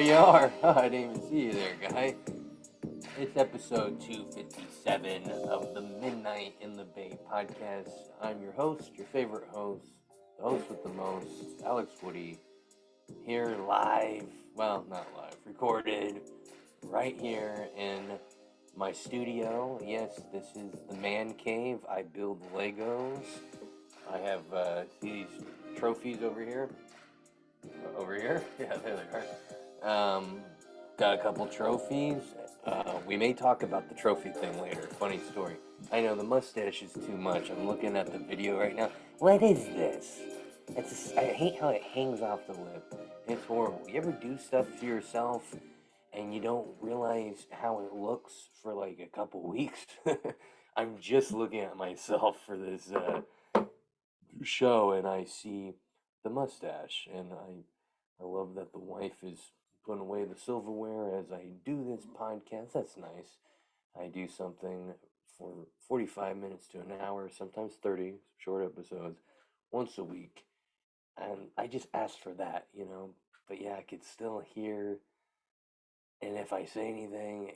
you are. I didn't even see you there, guy. It's episode 257 of the Midnight in the Bay podcast. I'm your host, your favorite host, the host with the most, Alex Woody, here live. Well, not live, recorded right here in my studio. Yes, this is the man cave. I build Legos. I have see these trophies over here. Over here? Yeah, there they are. Got a couple trophies. We may talk about the trophy thing later. Funny story. I know the mustache is too much. I'm looking at the video right now. What is this? I hate how it hangs off the lip. It's horrible. You ever do stuff to yourself and you don't realize how it looks for like a couple weeks? I'm just looking at myself for this show and I see the mustache, and I love that the wife is putting away the silverware as I do this podcast. That's nice. I do something for 45 minutes to an hour, sometimes 30 short episodes once a week, and I just asked for that. But yeah, I could still hear, and if I say anything,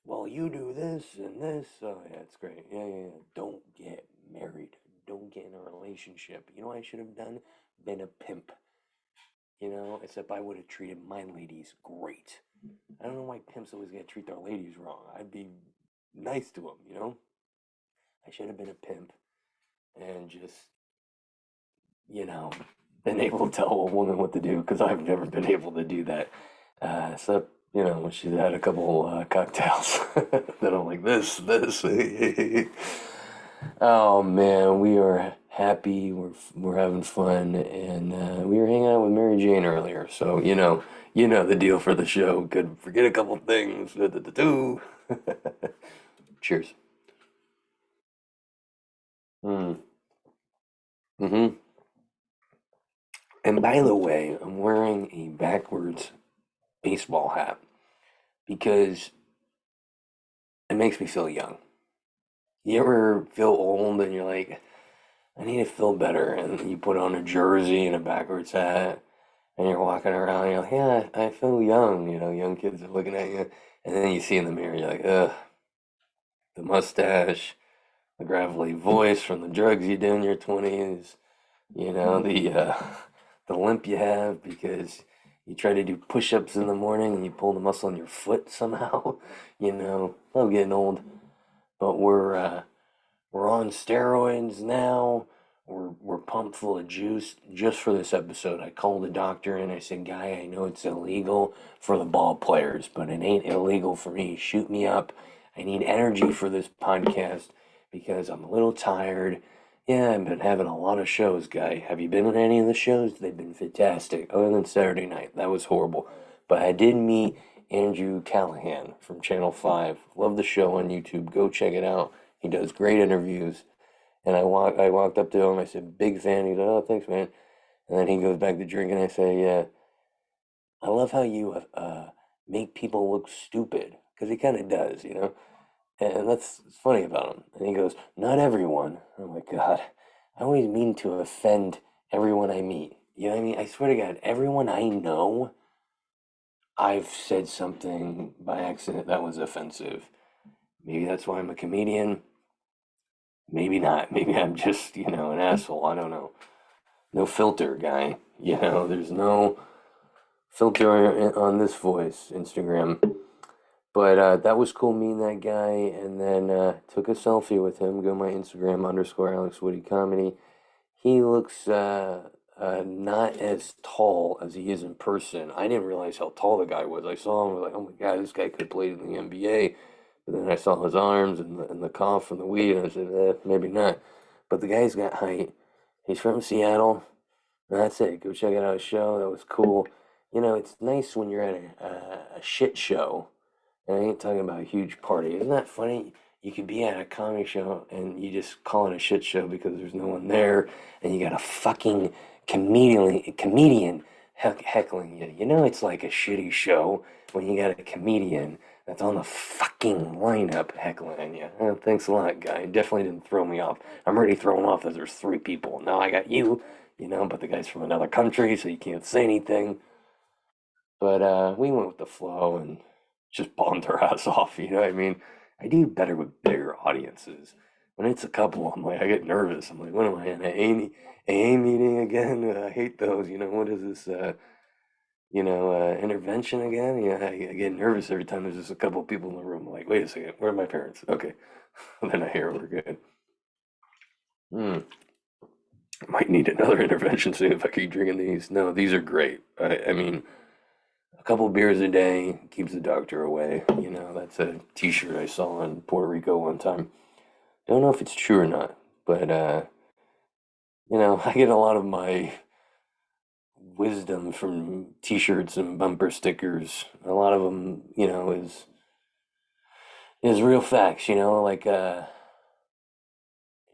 well, you do this and this. Oh yeah, it's great. Yeah. Don't get married. Don't get in a relationship. You know what I should have done? Been a pimp. Except I would have treated my ladies great. I don't know why pimps always gotta treat their ladies wrong. I'd be nice to them. I should have been a pimp and just, you know, been able to tell a woman what to do because I've never been able to do that. Except, when she's had a couple cocktails. Then I'm like, this. Oh man, we are happy. We're having fun, and we were hanging out with Mary Jane earlier. So you know the deal for the show. Could forget a couple things. Cheers. Mm. Mm-hmm. And by the way, I'm wearing a backwards baseball hat because it makes me feel young. You ever feel old and you're like, I need to feel better, and you put on a jersey and a backwards hat, and you're walking around, and you're like, yeah, I feel young. Young kids are looking at you, and then you see in the mirror, you're like, ugh, the mustache, the gravelly voice from the drugs you did in your 20s, the limp you have because you try to do push-ups in the morning and you pull the muscle in your foot somehow. I'm getting old, but we're on steroids now. We're pumped full of juice just for this episode. I called the doctor and I said, Guy, I know it's illegal for the ball players, but it ain't illegal for me. Shoot me up. I need energy for this podcast because I'm a little tired. Yeah, I've been having a lot of shows, Guy. Have you been on any of the shows? They've been fantastic. Other than Saturday night. That was horrible. But I did meet Andrew Callahan from Channel 5. Love the show on YouTube. Go check it out. He does great interviews. And I walked up to him. I said, "Big fan." He's like, "Oh, thanks, man." And then he goes back to drinking. I say, "Yeah, I love how you make people look stupid because he kind of does. And that's funny about him." And he goes, "Not everyone." Oh my God, I always mean to offend everyone I meet. You know what I mean? I swear to God, everyone I know, I've said something by accident that was offensive. Maybe that's why I'm a comedian. Maybe not. Maybe I'm just, an asshole. I don't know. No filter, guy. There's no filter on this voice, Instagram. But that was cool meeting that guy, and then took a selfie with him. Go to my Instagram _Alex Woody Comedy. He looks not as tall as he is in person. I didn't realize how tall the guy was. I saw him, I was like, oh my God, this guy could have played in the NBA. But then I saw his arms and the cough from the weed, and I said, maybe not. But the guy's got height. He's from Seattle. And that's it. Go check out his show. That was cool. It's nice when you're at a shit show. And I ain't talking about a huge party. Isn't that funny? You could be at a comedy show and you just call it a shit show because there's no one there, and you got a fucking comedian heckling you. It's like a shitty show when you got a comedian that's on the fucking lineup heckling you. Thanks a lot, guy. Definitely didn't throw me off. I'm already thrown off that there's three people. Now I got you, but the guy's from another country, so you can't say anything. But we went with the flow and just bombed our ass off. You know what I mean? I do better with bigger audiences. When it's a couple, I'm like, I get nervous. I'm like, what am I in AA meeting again? I hate those. You know, what is this? Intervention again? Yeah, I get nervous every time there's just a couple of people in the room. I'm like, wait a second, where are my parents? Okay, then I hear we're good. Hmm. I might need another intervention soon if I keep drinking these. No, these are great. I mean, a couple beers a day keeps the doctor away. You know, that's a T-shirt I saw in Puerto Rico one time. Don't know if it's true or not, but I get a lot of my wisdom from T-shirts and bumper stickers. A lot of them, is real facts. Like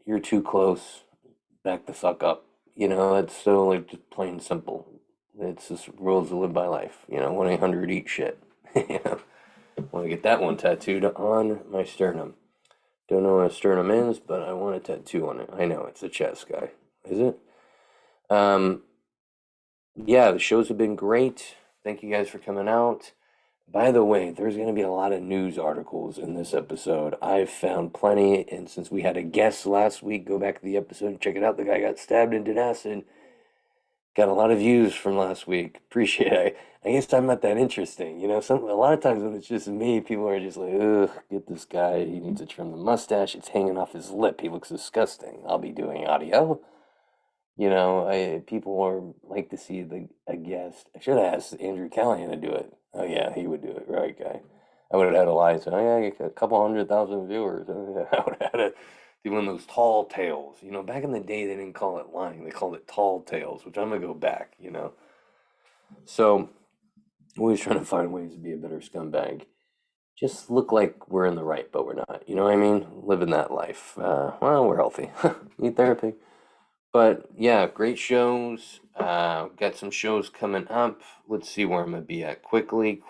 you're too close, back the fuck up. It's so like just plain simple. It's just rules to live by life. 1-800 eat shit. you know, want to get that one tattooed on my sternum. Don't know what a sternum is, but I want a tattoo on it. I know it's a chest guy. Is it? Um, yeah, the shows have been great. Thank you guys for coming out. By the way, there's going to be a lot of news articles in this episode. I've found plenty, and since we had a guest last week, go back to the episode and check it out. The guy got stabbed and did acid. Got a lot of views from last week. Appreciate it. I guess I'm not that interesting. A lot of times when it's just me, people are just like, ugh, get this guy. He needs to trim the mustache. It's hanging off his lip. He looks disgusting. I'll be doing audio. People are like to see a guest. I should have asked Andrew Callahan to do it. Oh yeah, he would do it, right, guy? I would have had Eliza. Oh yeah, get a couple 100,000 viewers. I would have had to do one of those tall tales. Back in the day, they didn't call it lying; they called it tall tales, which I'm gonna go back. So always trying to find ways to be a better scumbag. Just look like we're in the right, but we're not. You know what I mean? Living that life. Well, we're healthy. Need therapy. But yeah, great shows. Got some shows coming up. Let's see where I'm gonna be at quickly,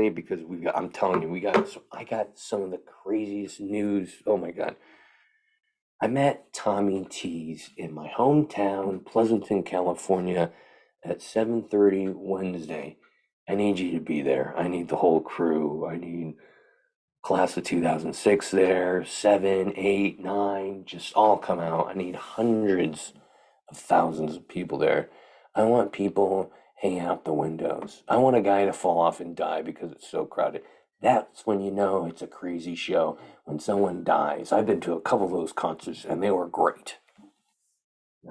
because I'm telling you, I got some of the craziest news. Oh my God. I met Tommy T's in my hometown, Pleasanton, California, at 7:30 Wednesday. I need you to be there. I need the whole crew. I need class of 2006 there, 7, 8, 9, just all come out. I need hundreds of thousands of people there. I want people hanging out the windows. I want a guy to fall off and die because it's so crowded. That's when you know it's a crazy show, when someone dies. I've been to a couple of those concerts and they were great.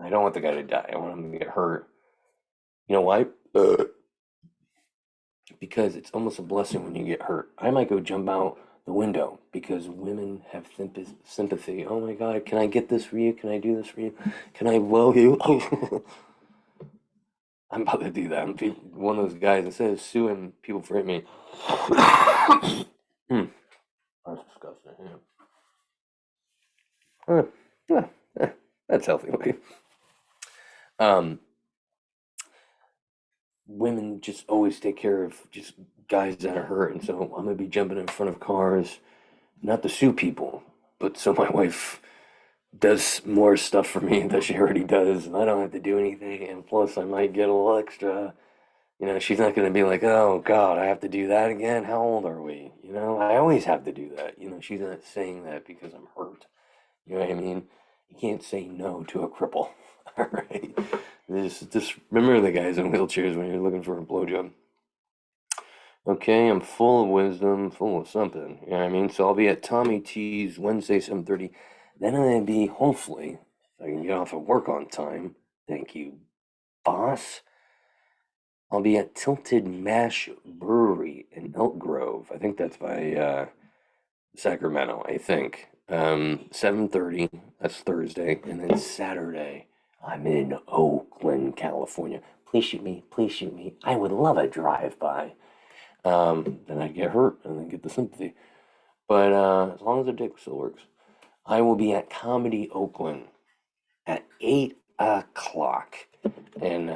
I don't want the guy to die. I want him to get hurt. You know why? Because it's almost a blessing when you get hurt. I might go jump out the window because women have sympathy. Oh my God, can I get this for you? Can I do this for you? Can I blow you? I'm about to do that. One of those guys, instead of suing people for hitting me. Hmm, that's disgusting. Yeah. That's healthy. Okay. Um, Women just always take care of just guys that are hurt, and so I'm gonna be jumping in front of cars, not to sue people, but so my wife does more stuff for me that she already does, and I don't have to do anything. And plus, I might get a little extra. She's not going to be like, oh God, I have to do that again. How old are we? I always have to do that. She's not saying that because I'm hurt. You know what I mean? You can't say no to a cripple. All right. Just remember the guys in wheelchairs when you're looking for a blowjob. Okay, I'm full of wisdom, full of something. You know what I mean? So I'll be at Tommy T's Wednesday, 7:30. Then I'm going to be, hopefully, if I can get off of work on time. Thank you, boss. I'll be at Tilted Mash Brewery in Elk Grove. I think that's by Sacramento, I think. 7:30, that's Thursday. And then Saturday, I'm in Oakland, California. Please shoot me, please shoot me. I would love a drive-by. Then I'd get hurt and then get the sympathy. But as long as the dick still works. I will be at Comedy Oakland at 8 o'clock. And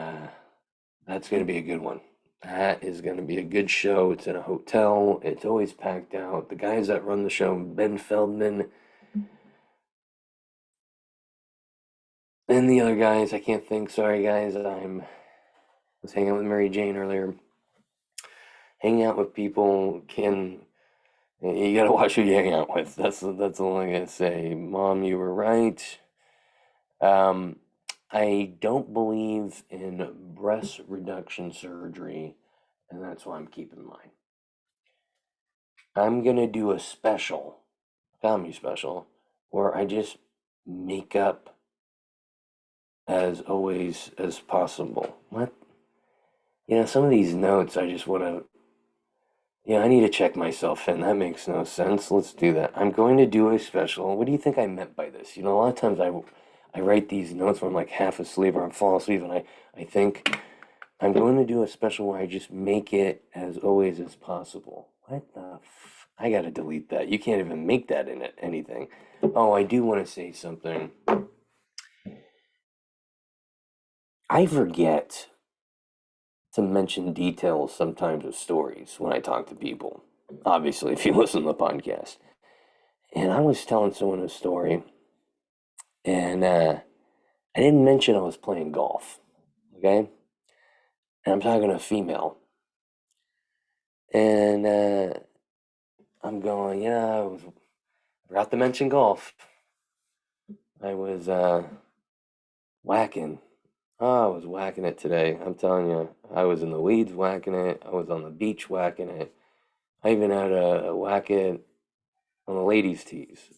that's going to be a good one. That is going to be a good show. It's in a hotel. It's always packed out. The guys that run the show, Ben Feldman, and the other guys, I can't think. Sorry, guys. I was hanging out with Mary Jane earlier. hang out with people can you gotta watch who you hang out with. That's all I gotta say. Mom, you were right. Um, I don't believe in breast reduction surgery, and that's why I'm keeping mine. I'm gonna do a special, comedy special, where I just make up as always as possible. What? Some of these notes I just want to, I need to check myself in. That makes no sense. Let's do that. I'm going to do a special. What do you think I meant by this? A lot of times I write these notes when I'm like half asleep or I'm falling asleep, and I think I'm going to do a special where I just make it as always as possible. What the I gotta delete that. You can't even make that in it, anything. Oh, I do want to say something. I forget to mention details sometimes of stories when I talk to people. Obviously, if you listen to the podcast. And I was telling someone a story, and I didn't mention I was playing golf. Okay? And I'm talking to a female. And I'm going, forgot to mention golf. I was whacking. Oh, I was whacking it today. I'm telling you, I was in the weeds whacking it. I was on the beach whacking it. I even had a whack it on the ladies' tees.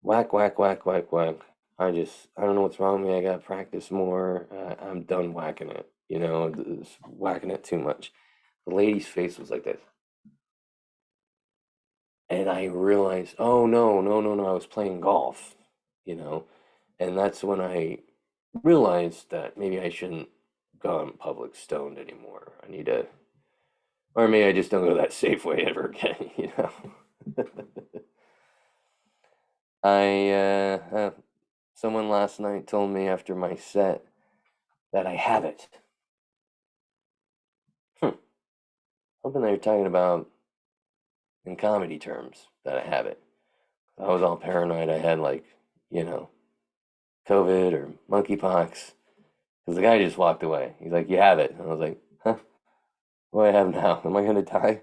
Whack, whack, whack, whack, whack. I don't know what's wrong with me. I got to practice more. I'm done whacking it. Just whacking it too much. The lady's face was like this. And I realized, oh, no, no, no, no, I was playing golf, you know. And that's when I realized that maybe I shouldn't go out in public stoned anymore. I need to, or maybe I just don't go that Safeway ever again. Someone last night told me after my set that I have it. Hoping they're talking about in comedy terms that I have it. I was all paranoid I had you know, COVID or monkeypox. Because the guy just walked away. He's like, "You have it." And I was like, "Huh? What do I have now? Am I going to die?"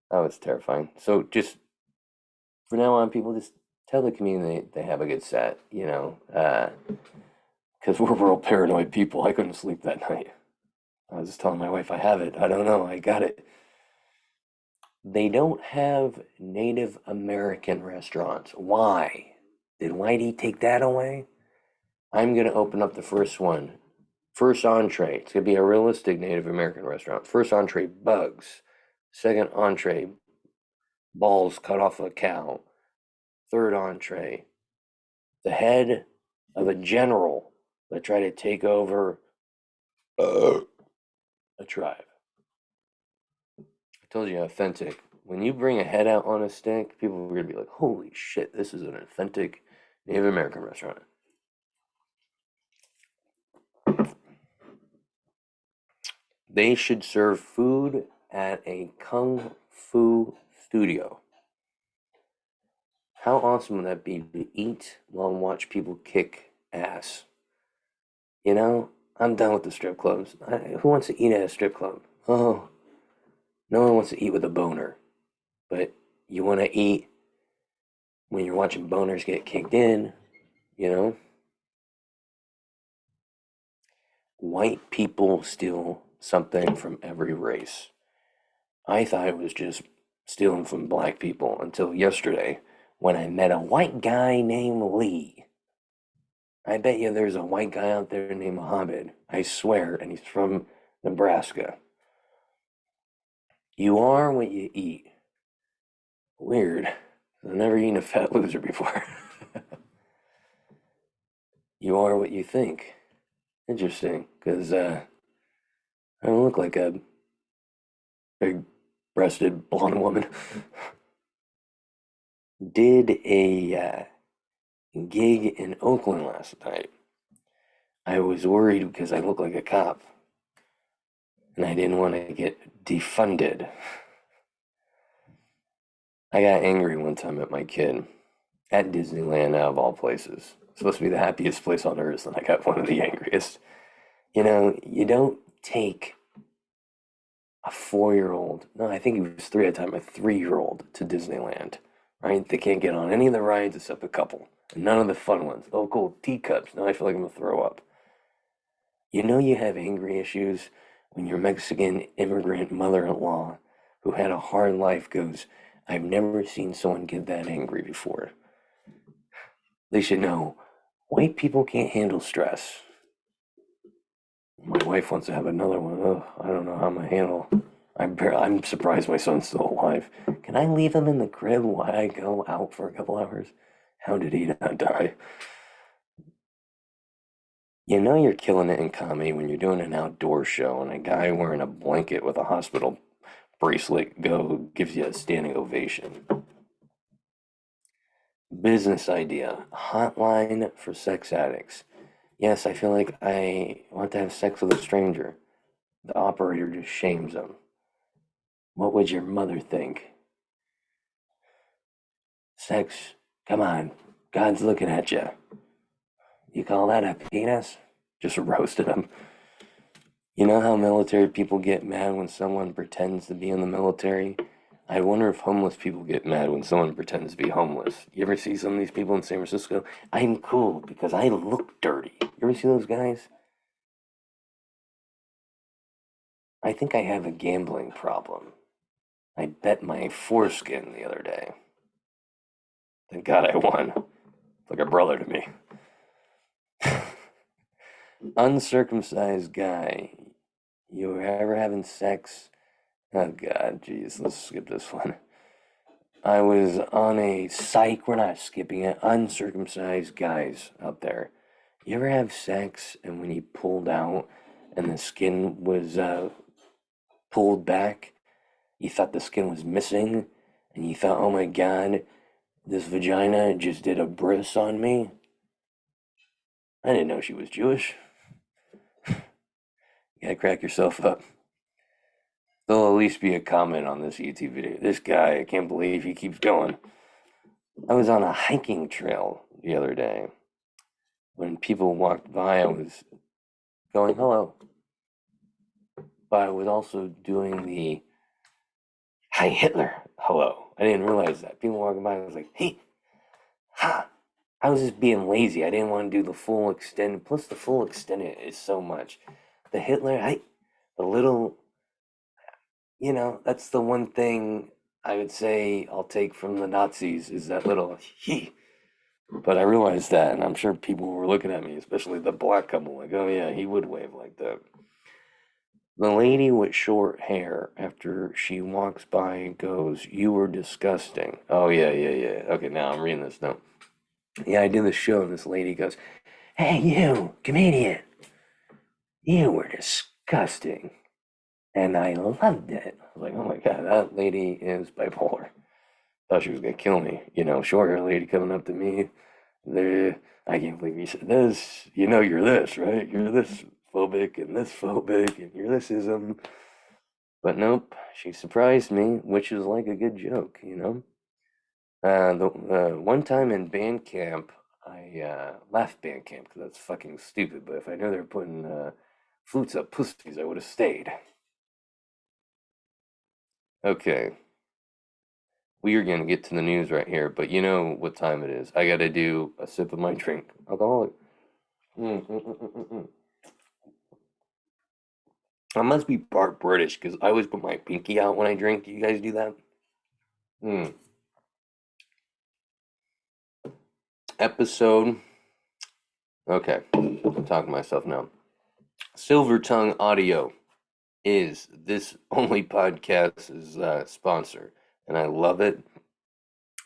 That was terrifying. So just for now on, people just tell the community they have a good set, because we're real paranoid people. I couldn't sleep that night. I was just telling my wife, "I have it. I don't know. I got it." They don't have Native American restaurants. Why? Did Whitey take that away? I'm going to open up the first one. First entree. It's going to be a realistic Native American restaurant. First entree, bugs. Second entree, balls cut off a cow. Third entree, the head of a general that tried to take over a tribe. I told you, authentic. When you bring a head out on a stick, people are going to be like, "Holy shit, this is an authentic Native American restaurant." They should serve food at a kung fu studio. How awesome would that be to eat while and watch people kick ass? I'm done with the strip clubs. Who wants to eat at a strip club? Oh, no one wants to eat with a boner. But you want to eat when you're watching boners get kicked in, you know? White people steal something from every race. I thought it was just stealing from black people until yesterday when I met a white guy named Lee. I bet you there's a white guy out there named Mohammed. I swear, and he's from Nebraska. You are what you eat. Weird. I've never eaten a fat loser before. You are what you think. Interesting, because I don't look like a big-breasted blonde woman. Did a gig in Oakland last night. I was worried because I look like a cop, and I didn't want to get defunded. I got angry one time at my kid at Disneyland, out of all places. It's supposed to be the happiest place on earth, and I got one of the angriest. You don't take a 4-year-old, no, I think he was three at the time, a 3-year-old to Disneyland, right? They can't get on any of the rides except a couple, and none of the fun ones. Oh, cool, teacups. Now I feel like I'm gonna throw up. You know you have angry issues when your Mexican immigrant mother-in-law who had a hard life goes, I've never seen someone get that angry before. They should know white people can't handle stress. My wife wants to have another one. Oh, I don't know how I'm gonna handle. I'm surprised my son's still alive. Can I leave him in the crib while I go out for a couple hours? How did he not die? You know you're killing it in comedy when you're doing an outdoor show and a guy wearing a blanket with a hospital bracelet gives you a standing ovation. Business idea: hotline for sex addicts. Yes, I feel like I want to have sex with a stranger. The operator just shames them. What would your mother think? Sex, come on, God's looking at you. You call that a penis? Just roasted him. You know how military people get mad when someone pretends to be in the military? I wonder if homeless people get mad when someone pretends to be homeless. You ever see some of these people in San Francisco? I'm cool because I look dirty. You ever see those guys? I think I have a gambling problem. I bet my foreskin the other day. Thank God I won. Like a brother to me. Uncircumcised guy. You were ever having sex? Oh God, jeez, let's skip this one. I was on a psych, we're not skipping it. Uncircumcised guys out there. You ever have sex and when you pulled out and the skin was pulled back, you thought the skin was missing and you thought, oh my God, this vagina just did a bris on me? I didn't know she was Jewish. You gotta crack yourself up. There'll at least be a comment on this YouTube video. This guy, I can't believe he keeps going. I was on a hiking trail the other day. When people walked by, I was going, hello. But I was also doing the Hi Hitler, hello. I didn't realize that. People walking by, I was like, hey, ha. I was just being lazy. I didn't want to do the full extended. Plus, the full extended is so much. The Hitler, the little, that's the one thing I would say I'll take from the Nazis is that little he. But I realized that, and I'm sure people were looking at me, especially the black couple, like, oh yeah, he would wave like that. The lady with short hair, after she walks by and goes, you were disgusting. Oh, yeah, yeah, yeah. Okay, now I'm reading this note. Yeah, I did the show, and this lady goes, hey, you, comedian, you were disgusting. And I loved it. I was like, oh my God, that lady is bipolar. Thought she was gonna kill me. Short hair lady coming up to me. There, I can't believe you said this. You know you're this, right? You're this phobic and this phobic and you're thisism. But nope, she surprised me, which is like a good joke. The one time in band camp, I left band camp because that's fucking stupid. But if I knew they were putting flutes up pussies, I would have stayed. Okay, we are gonna get to the news right here, but you know what time it is. I gotta do a sip of my drink. Alcoholic. I must be part British because I always put my pinky out when I drink. Do you guys do that? Mm. Episode. Okay, I'm talking to myself now. Silver Tongue Audio is this only podcast's sponsor, and I love it.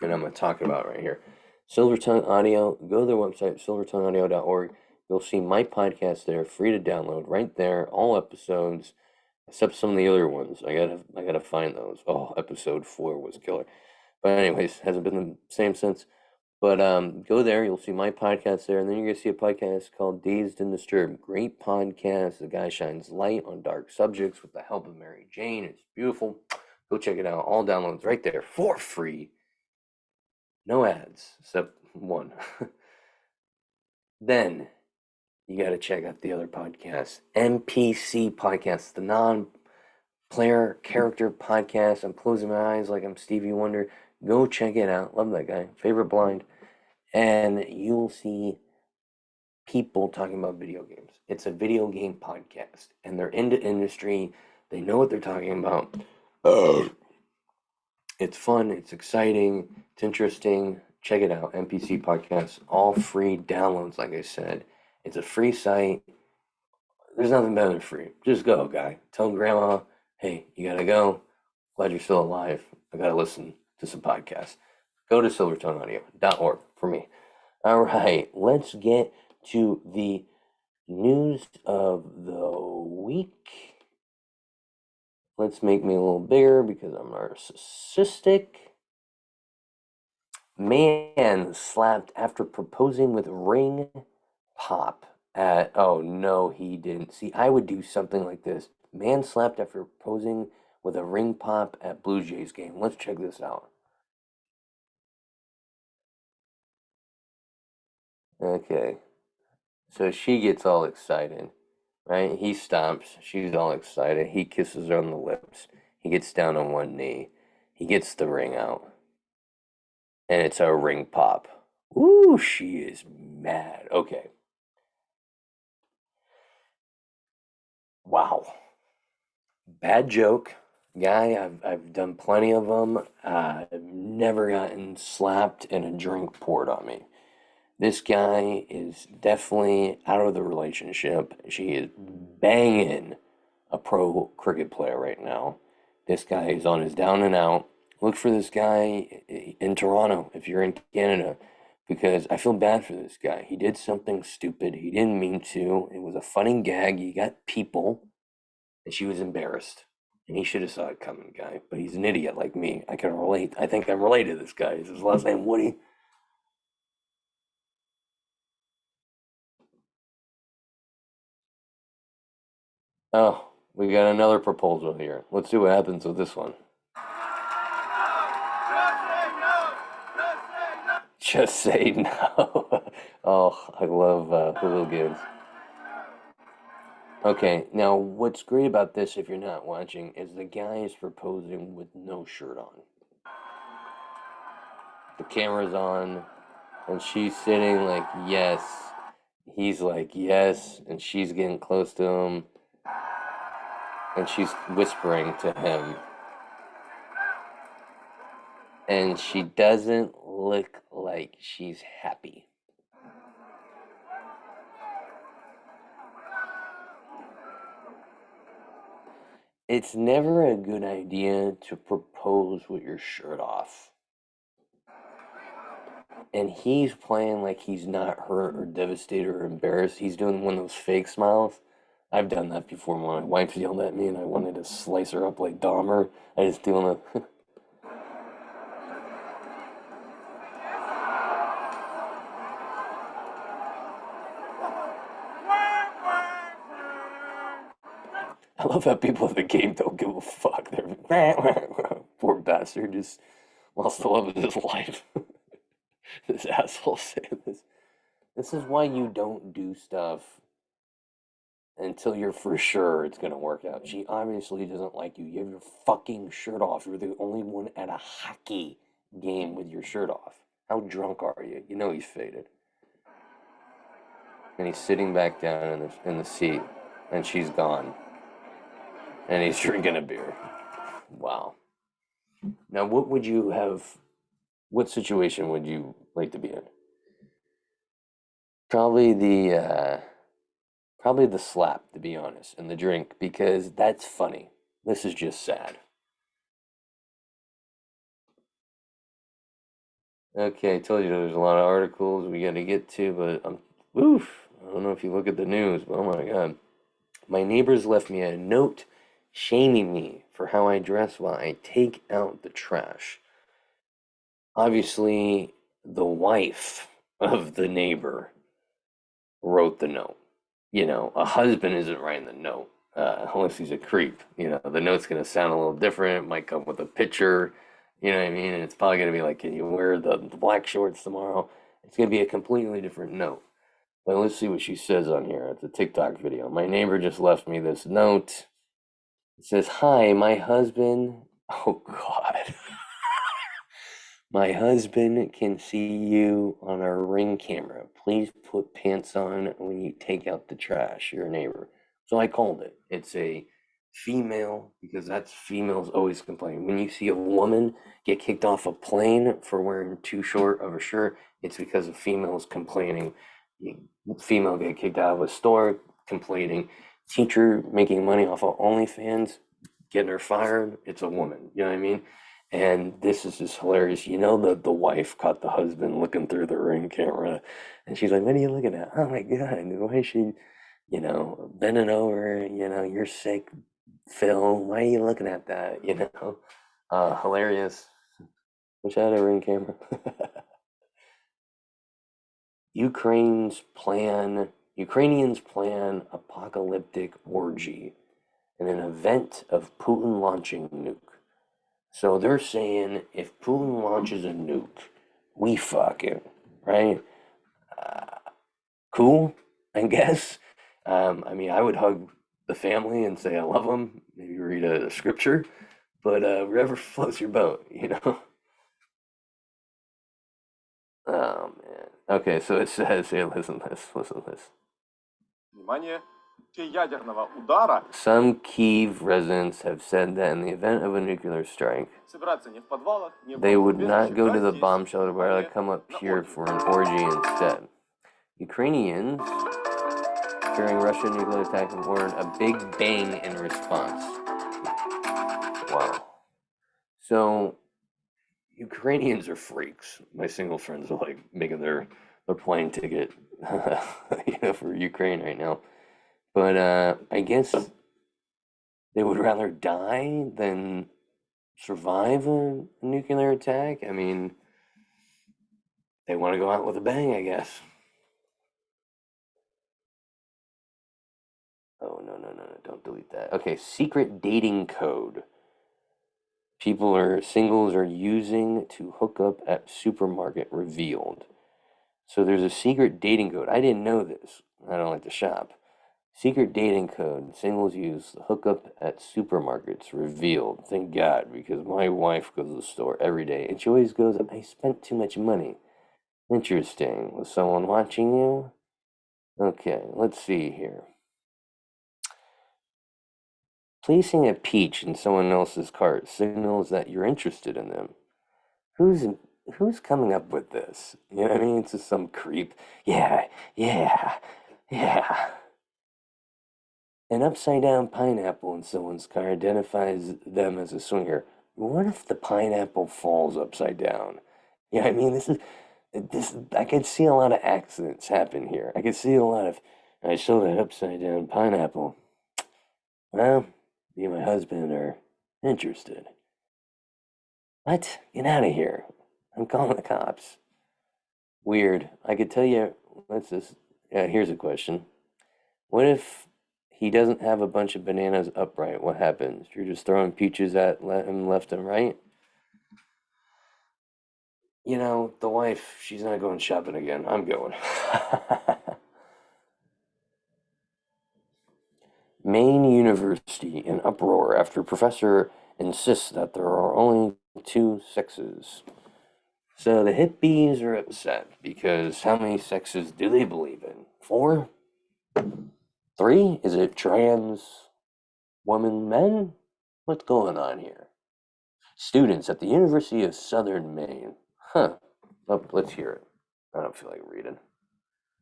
And I'm going to talk about it right here. Silver Tongue Audio, go to their website, silvertongueaudio.org. You'll see my podcast there, free to download right there, all episodes, except some of the other ones. I gotta find those. Oh, episode 4 was killer. But anyways, hasn't been the same since. But go there, you'll see my podcast there, and then you're gonna see a podcast called Dazed and Disturbed. Great podcast. The guy shines light on dark subjects with the help of Mary Jane. It's beautiful. Go check it out. All downloads right there for free. No ads, except one. Then you gotta check out the other podcast. NPC Podcast, the player character podcast. I'm closing my eyes like I'm Stevie Wonder. Go check it out. Love that guy. Favorite blind. And you'll see people talking about video games. It's a video game podcast, and they're into industry. They know what they're talking about. It's fun. It's exciting. It's interesting. Check it out. NPC Podcast. All free downloads, like I said. It's a free site. There's nothing better than free. Just go, guy. Tell grandma, hey, you gotta go. Glad you're still alive. I gotta listen to some podcasts. Go to silvertongueaudio.org for me. All right, let's get to the news of the week. Let's make me a little bigger because I'm narcissistic. Man slapped after proposing with ring pop at. Oh no, he didn't. See, I would do something like this. Man slapped after proposing with a ring pop at Blue Jays game. Let's check this out. Okay, so she gets all excited, right? He stops. She's all excited. He kisses her on the lips. He gets down on one knee. He gets the ring out. And it's a ring pop. Ooh, she is mad. Okay. Wow. Bad joke. Guy, I've done plenty of them. I've never gotten slapped and a drink poured on me. This guy is definitely out of the relationship. She is banging a pro cricket player right now. This guy is on his down and out. Look for this guy in Toronto if you're in Canada, because I feel bad for this guy. He did something stupid. He didn't mean to. It was a funny gag. You got people, and she was embarrassed. And he should have saw it coming, guy. But he's an idiot like me. I can relate. I think I'm related to this guy. Is his last name Woody? Oh, we got another proposal here. Let's see what happens with this one. Just say no. Oh, I love hooligans. Okay, now what's great about this, if you're not watching, is the guy is proposing with no shirt on. The camera's on, and she's sitting like, yes. He's like, yes, and she's getting close to him, and she's whispering to him, and she doesn't look like she's happy. It's never a good idea to propose with your shirt off. And he's playing like he's not hurt or devastated or embarrassed. He's doing one of those fake smiles. I've done that before. My wife yelled at me and I wanted to slice her up like Dahmer. I just doing a. I love how people in the game don't give a fuck. They're poor bastard just lost the love of his life. This asshole saying this. This is why you don't do stuff until you're for sure it's gonna work out. She obviously doesn't like you. You have your fucking shirt off. You're the only one at a hockey game with your shirt off. How drunk are you? You know he's faded. And he's sitting back down in the seat, and she's gone. And he's drinking a beer. Wow. Now, what would you have? What situation would you like to be in? Probably probably the slap, to be honest, and the drink, because that's funny. This is just sad. Okay, I told you there's a lot of articles we got to get to, but oof. I don't know if you look at the news, but oh my God. My neighbors left me a note shaming me for how I dress while I take out the trash. Obviously, the wife of the neighbor wrote the note. A husband isn't writing the note unless he's a creep. The note's going to sound a little different. It might come with a picture. You know what I mean? And it's probably going to be like, can you wear the black shorts tomorrow? It's going to be a completely different note. But let's see what she says on here. It's a TikTok video. My neighbor just left me this note. It says, "Hi, my husband." Oh God. My husband can see you on our Ring camera. Please put pants on when you take out the trash. Your neighbor. So I called it. It's a female because that's females always complain. When you see a woman get kicked off a plane for wearing too short of a shirt, it's because of females complaining. Female get kicked out of a store complaining. Teacher making money off of OnlyFans, getting her fired. It's a woman. You know what I mean? And this is just hilarious. You know, the wife caught the husband looking through the Ring camera, and she's like, "What are you looking at?" Oh my God, why is she, bending over? You're sick, Phil. Why are you looking at that? Hilarious. Wish I had a Ring camera. Ukrainians plan apocalyptic orgy in an event of Putin launching nuke. So they're saying if Putin launches a nuke, we fuck it, right? Uh, cool, I guess. I mean, I would hug the family and say I love them, maybe read a scripture, but whatever floats your boat. Oh man. Okay, so it says here, listen to this. Внимание, ядерного удара Some Kyiv residents have said that in the event of a nuclear strike, собираться не в подвалах, не в they would not бомбоубежищах, go а to the здесь, bomb shelter, but rather внимание, come up на here оргии. for an orgy instead. Ukrainians, fearing Russian nuclear attack, have ordered a big bang in response. Wow. So, Ukrainians are freaks. My single friends are like making their plane ticket, for Ukraine right now. But I guess they would rather die than survive a nuclear attack. I mean, they want to go out with a bang, I guess. Oh, no, no, no, no, don't delete that. Okay, secret dating code. Singles are using to hook up at supermarket revealed. So there's a secret dating code. I didn't know this. I don't like to shop. Secret dating code singles use to hook up at supermarkets revealed. Thank God, because my wife goes to the store every day and she always goes, "I spent too much money." Interesting. Was someone watching you? Okay, let's see here. Placing a peach in someone else's cart signals that you're interested in them. Who's who's coming up with this? You know what I mean? It's just some creep. Yeah, yeah, yeah. An upside down pineapple in someone's car identifies them as a swinger. What if the pineapple falls upside down? You know what I mean? This I could see a lot of accidents happen here. I could see a lot of I saw that upside down pineapple. Well, me and my husband are interested. What? Get out of here. I'm calling the cops. Weird. I could tell you, let's just, yeah, here's a question. What if he doesn't have a bunch of bananas upright? What happens? You're just throwing peaches at him left and right? The wife, she's not going shopping again. I'm going. Maine University in uproar after professor insists that there are only two sexes. So the hippies are upset because how many sexes do they believe in? Four? Three? Is it trans women, men? What's going on here? Students at the University of Southern Maine. Huh. Oh, let's hear it. I don't feel like reading.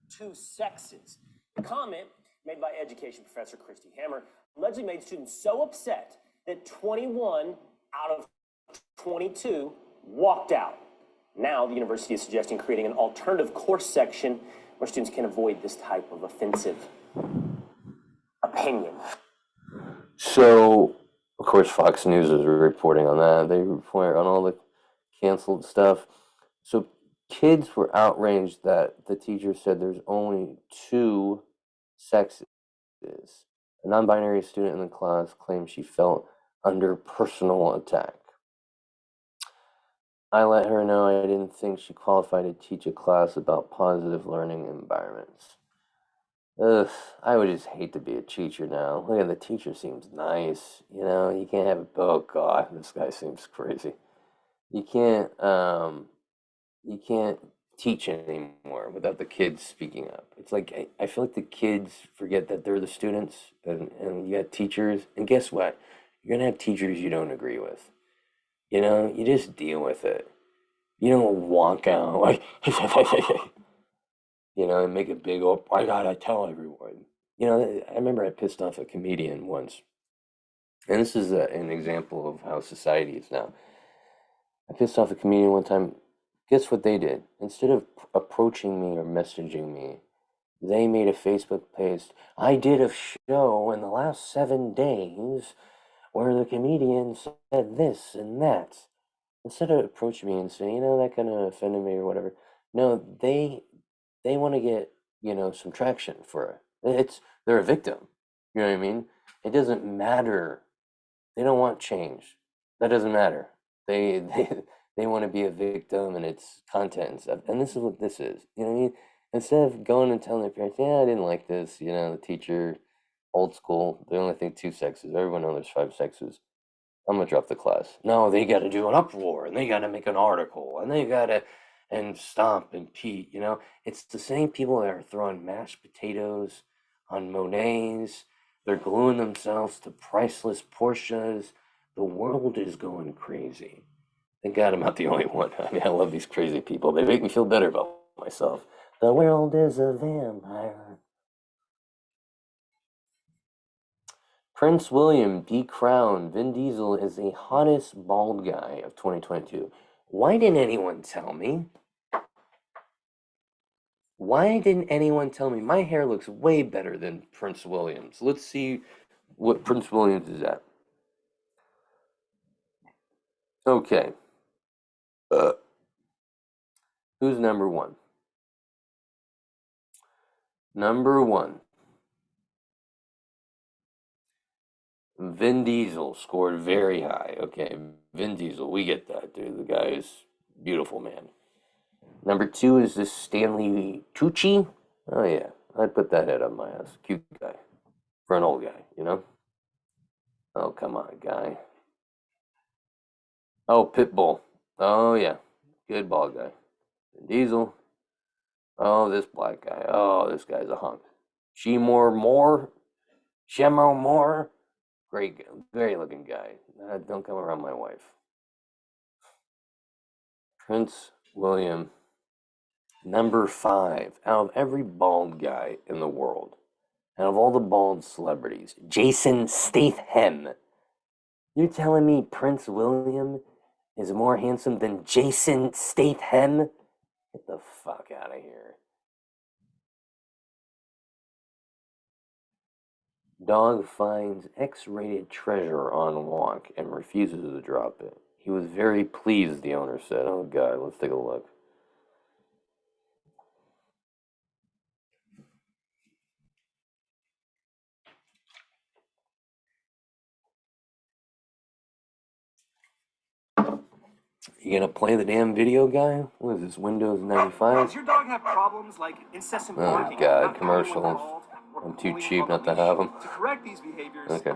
Two sexes. The comment made by education professor Christy Hammer allegedly made students so upset that 21 out of 22 walked out. Now the university is suggesting creating an alternative course section where students can avoid this type of offensive opinion. So, of course, Fox News is reporting on that. They report on all the canceled stuff. So, kids were outraged that the teacher said there's only two sexes. A non binary student in the class claimed she felt under personal attack. I let her know I didn't think she qualified to teach a class about positive learning environments. Ugh, I would just hate to be a teacher now. Look at the teacher seems nice, you know. You can't have oh God, this guy seems crazy. You can't teach anymore without the kids speaking up. It's like I feel like the kids forget that they're the students and you got teachers. And guess what? You're gonna have teachers you don't agree with. You know, you just deal with it. You don't walk out like you know, and make a big oh I gotta tell everyone. You know, I remember I pissed off a comedian once, and this is an example of how society is now. I pissed off a comedian one time. Guess what they did? Instead of approaching me or messaging me, they made a Facebook post. I did a show in the last 7 days where the comedian said this and that. Instead of approaching me and saying, you know, that kind of offended me or whatever. No, they want to get, you know, some traction for it. They're a victim. You know what I mean? It doesn't matter. They don't want change. That doesn't matter. They want to be a victim and it's content and stuff. And this is what this is. You know what I mean? Instead of going and telling their parents, yeah, I didn't like this, you know, the teacher, old school, they only think two sexes. Everyone knows there's five sexes. I'm gonna drop the class. No, they gotta do an uproar and they gotta make an article and they gotta and stomp and pee, you know? It's the same people that are throwing mashed potatoes on Monets. They're gluing themselves to priceless Porsches. The world is going crazy. Thank God I'm not the only one. I mean, I love these crazy people. They make me feel better about myself. The world is a vampire. Prince William decrowned Vin Diesel as the hottest bald guy of 2022. Why didn't anyone tell me? Why didn't anyone tell me? My hair looks way better than Prince William's. Let's see what Prince William's is at. Okay. Uh, who's number one? Number one. Vin Diesel scored very high. Okay, Vin Diesel, we get that, dude. The guy is beautiful, man. Number two is this Stanley Tucci. Oh yeah, I'd put that head on my ass. Cute guy for an old guy, you know. Oh come on, guy. Oh Pitbull. Oh yeah, good ball guy. Vin Diesel. Oh this black guy. Oh this guy's a hunk. Shemo Moore. Great, great looking guy. Don't come around my wife. Prince William. Number five, out of every bald guy in the world, out of all the bald celebrities, Jason Statham. You're telling me Prince William is more handsome than Jason Statham? Get the fuck out of here. Dog finds X-rated treasure on walk and refuses to drop it. He was very pleased, the owner said. Oh god, let's take a look. You gonna play the damn video, guy? What is this, Windows 95? Does your dog have problems like incessant Oh barking? god, not coming when commercials. called, or I'm too pulling cheap on not the to have leash? them. To correct these behaviors, Okay.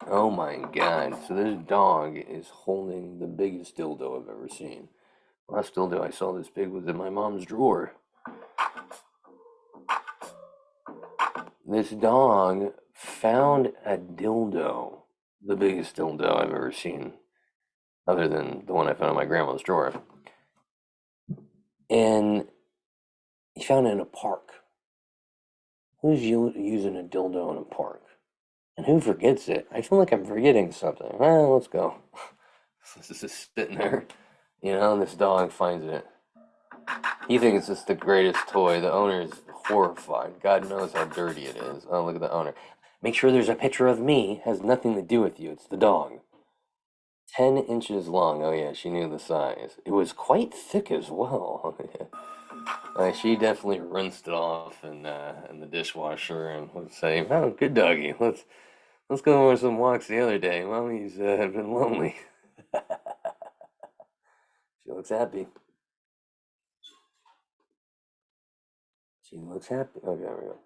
Oh my god, so this dog is holding the biggest dildo I've ever seen. Last dildo I saw this big was in my mom's drawer. This dog found a dildo, the biggest dildo I've ever seen, other than the one I found in my grandma's drawer. And he found it in a park. Who's using a dildo in a park? And who forgets it? I feel like I'm forgetting something. Well, let's go. This is sitting there, you know, and this dog finds it. He thinks it's the greatest toy. The owner is horrified. God knows how dirty it is. Oh, look at the owner. Make sure there's a picture of me. Has nothing to do with you. It's the dog. 10 inches long. Oh, yeah, she knew the size. It was quite thick as well. She definitely rinsed it off in the dishwasher and would say, "Oh, good doggy. Let's go on some walks the other day. Mommy's been lonely." She looks happy. She looks happy. Okay, there we go.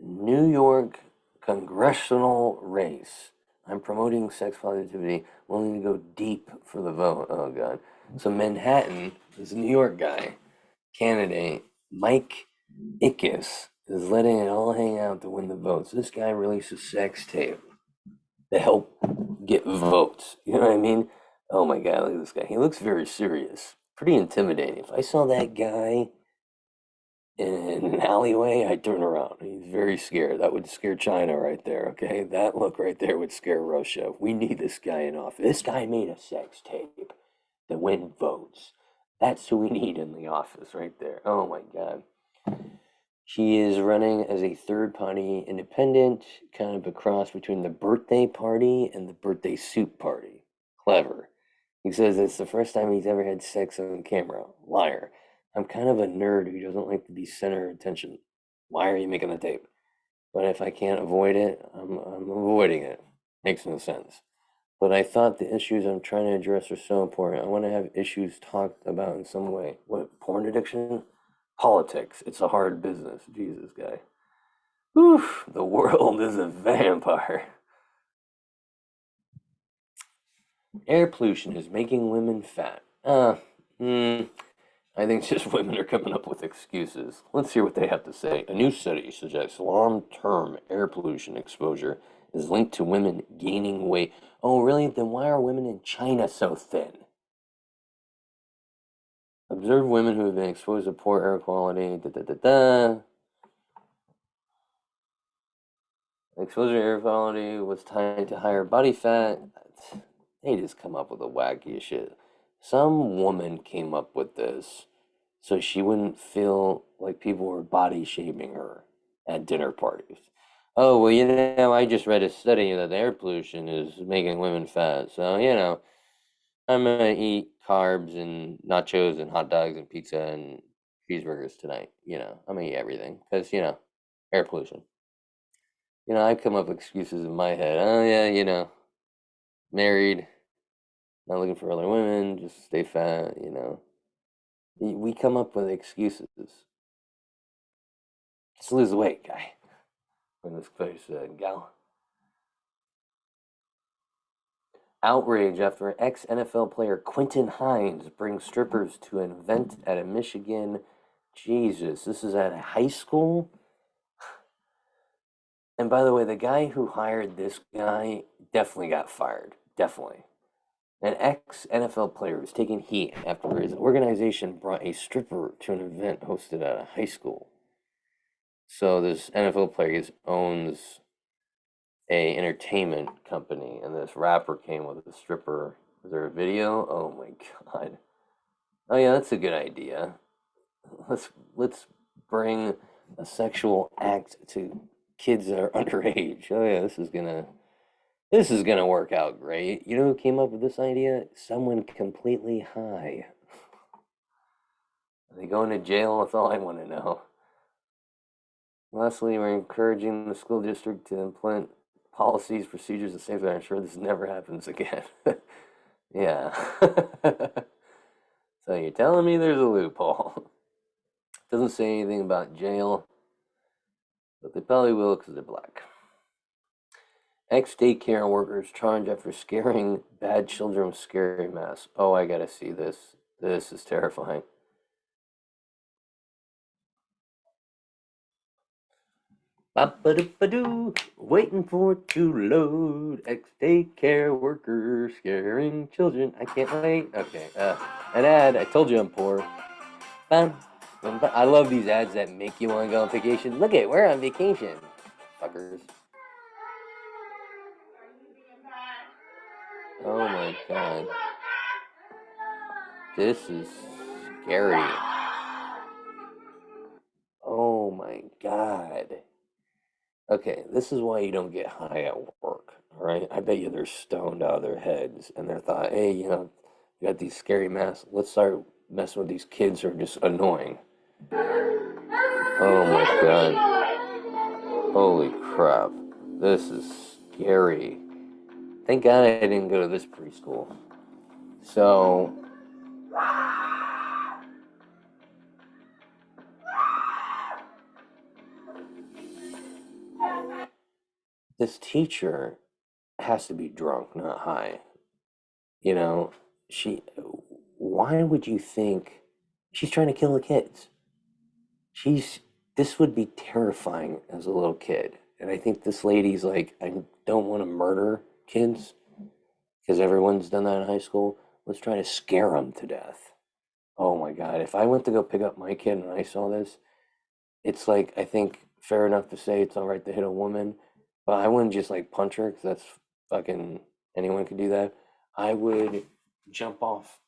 New York congressional race. I'm promoting sex positivity, willing to go deep for the vote. Oh, God. So, Manhattan, this New York guy, candidate, Mike Ickes, is letting it all hang out to win the votes. This guy released a sex tape to help get votes. You know what I mean? Oh my God, look at this guy. He looks very serious. Pretty intimidating. If I saw that guy in an alleyway, I'd turn around. He's very scared. That would scare China right there, okay? That look right there would scare Russia. We need this guy in office. This guy made a sex tape to win votes. That's who we need in the office right there. Oh my God. He is running as a third party independent, kind of a cross between the birthday party and the birthday soup party. Clever. He says it's the first time he's ever had sex on camera. Liar. I'm kind of a nerd who doesn't like to be center of attention. Why are you making the tape? But if I can't avoid it, I'm avoiding it. Makes no sense. But I thought the issues I'm trying to address are so important. I want to have issues talked about in some way. What, porn addiction? Politics. It's a hard business. Jesus, guy. Whew, the world is a vampire. Air pollution is making women fat. I think just women are coming up with excuses. Let's hear what they have to say. A new study suggests long-term air pollution exposure is linked to women gaining weight. Oh, really? Then why are women in China so thin? Observe women who have been exposed to poor air quality. Exposure to air quality was tied to higher body fat. They just come up with the wackiest shit. Some woman came up with this so she wouldn't feel like people were body shaming her at dinner parties. Oh, well, I just read a study that air pollution is making women fat. So, I'm gonna eat carbs and nachos and hot dogs and pizza and cheeseburgers tonight. I'm gonna eat everything because, air pollution. I come up with excuses in my head. Oh, yeah, married, not looking for other women, just stay fat. We come up with excuses. Just lose the weight, guy. In this place, gal. Outrage after ex-NFL player Quentin Hines brings strippers to an event at a Michigan. Jesus, this is at a high school? And by the way, the guy who hired this guy definitely got fired. Definitely. An ex-NFL player was taking heat after his organization brought a stripper to an event hosted at a high school. So this NFL player owns a entertainment company, and this rapper came with a stripper. Was there a video? Oh my God. Oh yeah, that's a good idea. Let's bring a sexual act to kids that are underage. Oh yeah, this is gonna work out great. You know who came up with this idea? Someone completely high. Are they going to jail? That's all I want to know. Lastly, we're encouraging the school district to implement policies, procedures, and safety to ensure this never happens again. Yeah. So you're telling me there's a loophole. Doesn't say anything about jail, but they probably will because they're black. Ex-daycare workers charged after scaring bad children with scary masks. Oh, I gotta see this. This is terrifying. Ba-ba-doo-ba-doo, waiting for it to load. Ex-daycare workers scaring children. I can't wait. Okay, an ad. I told you I'm poor. Bam, bam, bam. I love these ads that make you want to go on vacation. Look it, we're on vacation, fuckers. Oh my God. This is scary. Oh my God. Okay, this is why you don't get high at work, all right? I bet you they're stoned out of their heads and they're thought, hey, you got these scary masks. Let's start messing with these kids who are just annoying. Oh my God. Holy crap. This is scary. Thank God I didn't go to this preschool. So, this teacher has to be drunk, not high. You know, she, why would you think she's trying to kill the kids? She's, this would be terrifying as a little kid. And I think this lady's like, I don't want to murder kids because everyone's done that in high school. Let's try to scare them to death. Oh my God. If I went to go pick up my kid and I saw this, it's like, I think fair enough to say it's all right to hit a woman, but I wouldn't just like punch her because that's fucking, anyone could do that. I would jump off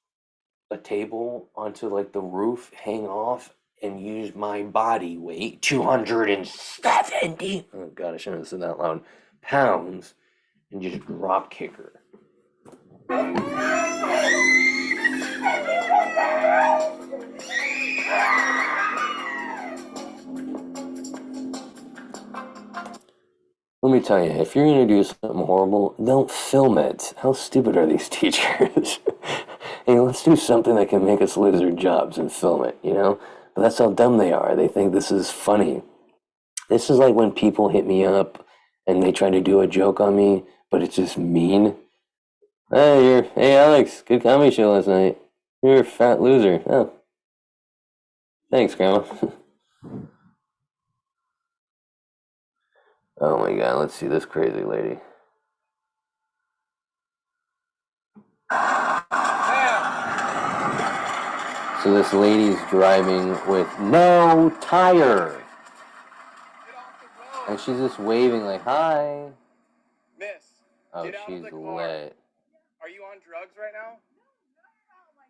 a table onto like the roof, hang off, and use my body weight, 270, oh God, I shouldn't have said that loud, pounds, and just drop kick her. Let me tell you, if you're gonna do something horrible, don't film it. How stupid are these teachers? Hey, let's do something that can make us lose our jobs and film it, you know? But that's how dumb they are. They think this is funny. This is like when people hit me up and they try to do a joke on me, but it's just mean. Hey Alex, good comedy show last night. You're a fat loser. Oh, thanks, Grandma. Oh my God, let's see this crazy lady. So this lady's driving with no tire. And she's just waving like, hi. Miss, Oh, get out of she's the car. lit. Are you on drugs right now? Like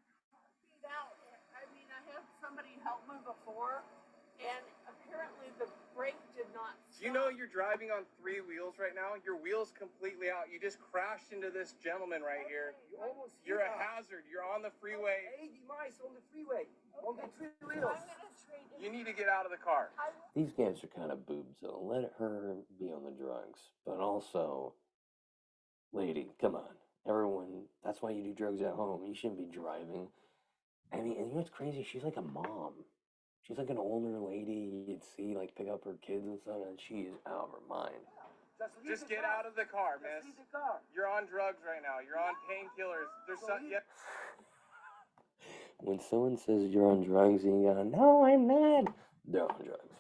feet out. I mean, I had somebody help me before, and apparently the brake did not stop. Do you know you're driving on 3 wheels right now? Your wheel's completely out. You just crashed into this gentleman right here. You're a hazard. You're on the freeway. 80 miles on the freeway, on the 3 wheels. You need to get out of the car. These guys are kind of boobs, so let her be on the drugs. But also, lady, come on. Everyone, that's why you do drugs at home. You shouldn't be driving. I mean, and you know what's crazy? She's like a mom. She's like an older lady you'd see like pick up her kids and stuff, and she is out of her mind. Just get out of the car, miss. Leave the car. You're on drugs right now. You're on painkillers. There's some. Yeah. When someone says you're on drugs and you go, no, I'm not, they're on drugs.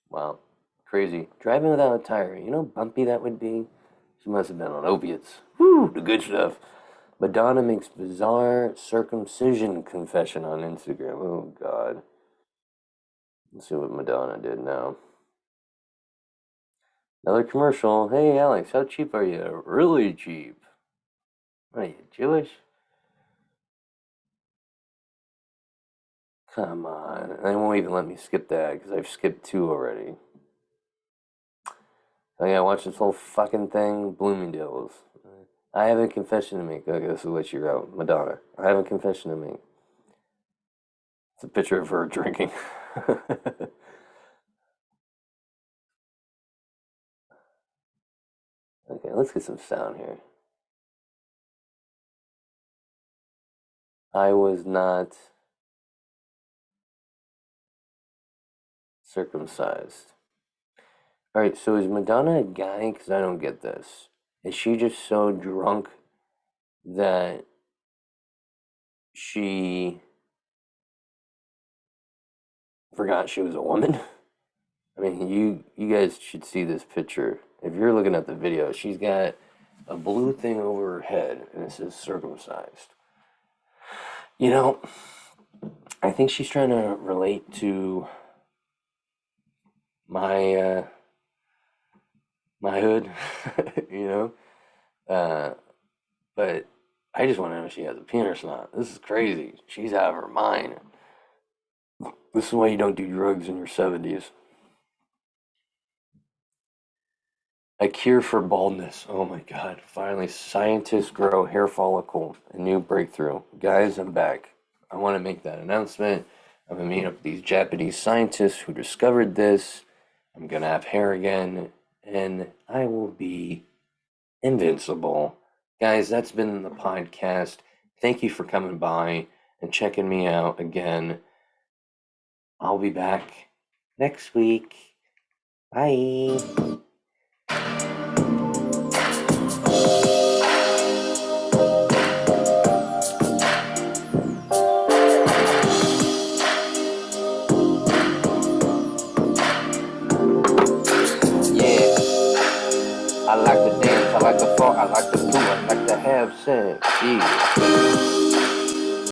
Wow, crazy. Driving without a tire. You know how bumpy that would be? She must have been on opiates. Woo, the good stuff. Madonna makes bizarre circumcision confession on Instagram. Oh, God. Let's see what Madonna did now. Another commercial. Hey, Alex, how cheap are you? Really cheap. What are you, Jewish? Come on. They won't even let me skip that because I've skipped 2 already. I gotta watch this whole fucking thing. Bloomingdale's. I have a confession to make. Okay, this is what she wrote. Madonna. I have a confession to make. It's a picture of her drinking. Okay, let's get some sound here. I was not circumcised. All right, so is Madonna a guy? Because I don't get this. Is she just so drunk that she forgot she was a woman? I mean, you guys should see this picture. If you're looking at the video, she's got a blue thing over her head, and it says circumcised. You know, I think she's trying to relate to my my hood, you know. But I just want to know if she has a penis or not. This is crazy. She's out of her mind. This is why you don't do drugs in your 70s. A cure for baldness. Oh my God. Finally, scientists grow hair follicle. A new breakthrough. Guys, I'm back. I want to make that announcement. I'm going to meet up with these Japanese scientists who discovered this. I'm going to have hair again. And I will be invincible. Guys, that's been the podcast. Thank you for coming by and checking me out again. I'll be back next week. Bye. Yeah, I like to dance, I like to fart, I like to poo, I like to have sex. Yeah.